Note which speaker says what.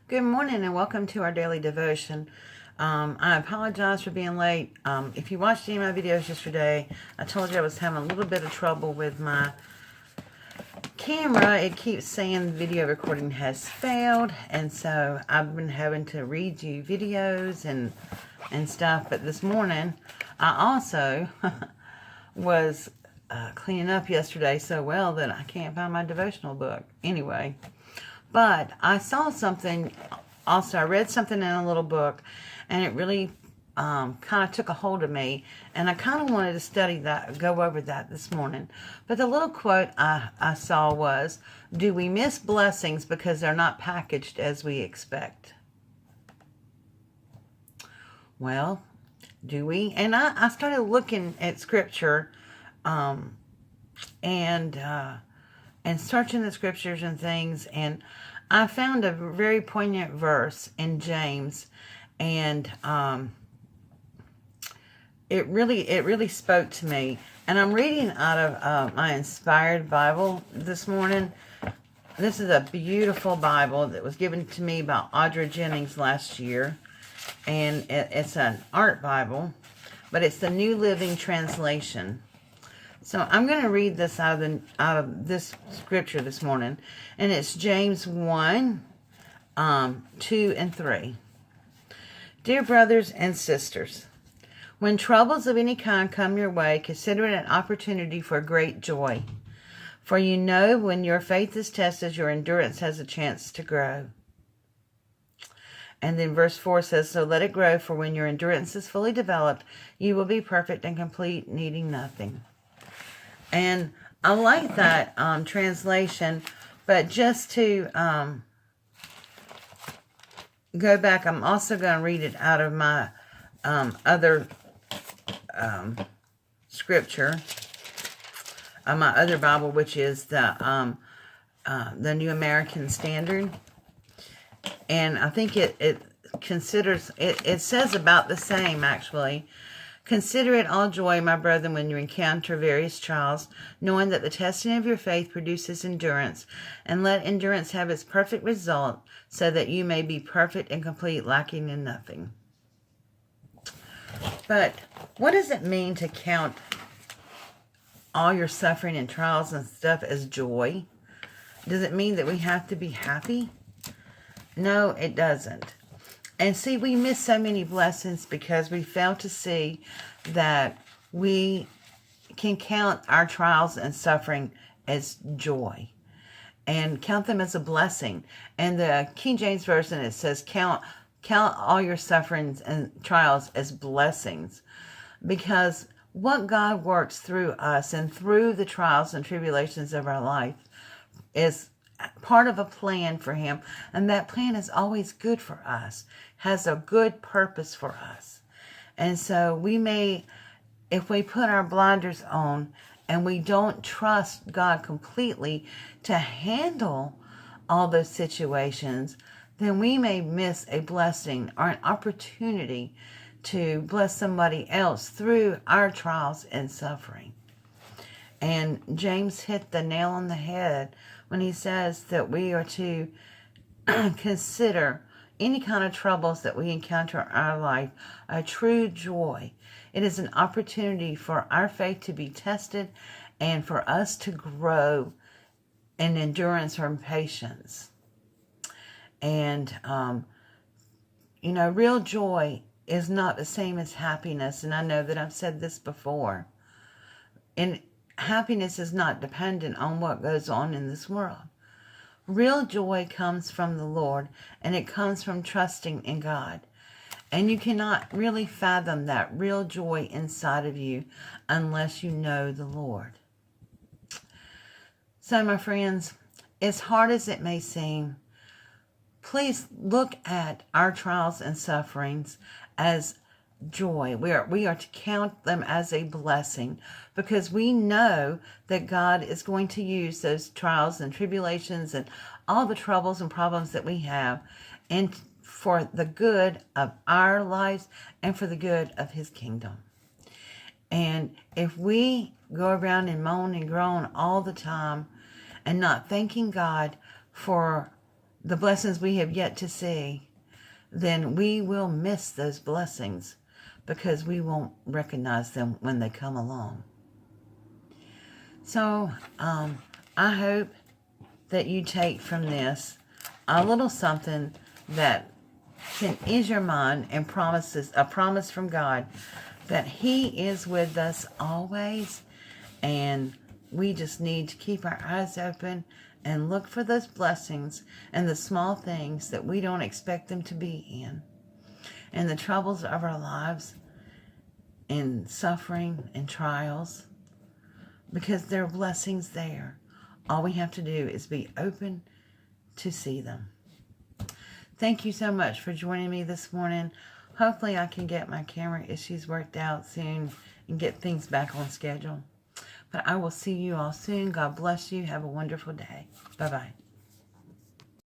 Speaker 1: Good morning and welcome to our daily devotion. I apologize for being late. If you watched any of my videos yesterday, I told you I was having a little bit of trouble with my camera. It keeps saying video recording has failed, and so I've been having to read you videos and stuff. But this morning, I also was cleaning up yesterday so well that I can't find my devotional book. Anyway. But I saw something, also I read something in a little book, and it really kind of took a hold of me, and I kind of wanted to study that, go over that this morning. But the little quote I saw was, "Do we miss blessings because they're not packaged as we expect?" Well, do we? And I started looking at scripture and searching the scriptures and things, and I found a very poignant verse in James, and it really spoke to me. And I'm reading out of my Inspired Bible this morning. This is a beautiful Bible that was given to me by Audra Jennings last year, and it's an art Bible, but it's the New Living Translation. So I'm going to read this out of this scripture this morning, and it's James 1, 2, and 3. Dear brothers and sisters, when troubles of any kind come your way, consider it an opportunity for great joy. For you know when your faith is tested, your endurance has a chance to grow. And then verse 4 says, so let it grow, for when your endurance is fully developed, you will be perfect and complete, needing nothing. And I like that translation, but just to go back, I'm also going to read it out of my other scripture, my other Bible, which is the New American Standard. And I think it considers, it says about the same, actually. Consider it all joy, my brethren, when you encounter various trials, knowing that the testing of your faith produces endurance, and let endurance have its perfect result, so that you may be perfect and complete, lacking in nothing. But what does it mean to count all your suffering and trials and stuff as joy? Does it mean that we have to be happy? No, it doesn't. And see, we miss so many blessings because we fail to see that we can count our trials and suffering as joy and count them as a blessing. And the King James Version, it says, count all your sufferings and trials as blessings, because what God works through us and through the trials and tribulations of our life is part of a plan for him, and that plan is always good for us, has a good purpose for us. And so we may, if we put our blinders on and we don't trust God completely to handle all those situations, then we may miss a blessing or an opportunity to bless somebody else through our trials and suffering. And James hit the nail on the head when he says that we are to consider any kind of troubles that we encounter in our life a true joy. It is an opportunity for our faith to be tested and for us to grow in endurance or in patience. And, real joy is not the same as happiness. And I know that I've said this before. And happiness is not dependent on what goes on in this world. Real joy comes from the Lord, and it comes from trusting in God. And you cannot really fathom that real joy inside of you unless you know the Lord. So, my friends, as hard as it may seem, please look at our trials and sufferings as joy. We are to count them as a blessing, because we know that God is going to use those trials and tribulations and all the troubles and problems that we have and for the good of our lives and for the good of his kingdom. And if we go around and moan and groan all the time and not thanking God for the blessings we have yet to see, then we will miss those blessings because we won't recognize them when they come along. So, I hope that you take from this a little something that can ease your mind and promises a promise from God that He is with us always, and we just need to keep our eyes open and look for those blessings and the small things that we don't expect them to be in, and the troubles of our lives and suffering and trials, because there are blessings there. All we have to do is be open to see them. Thank you so much for joining me this morning. Hopefully I can get my camera issues worked out soon and get things back on schedule. But I will see you all soon. God bless you. Have a wonderful day. Bye-bye.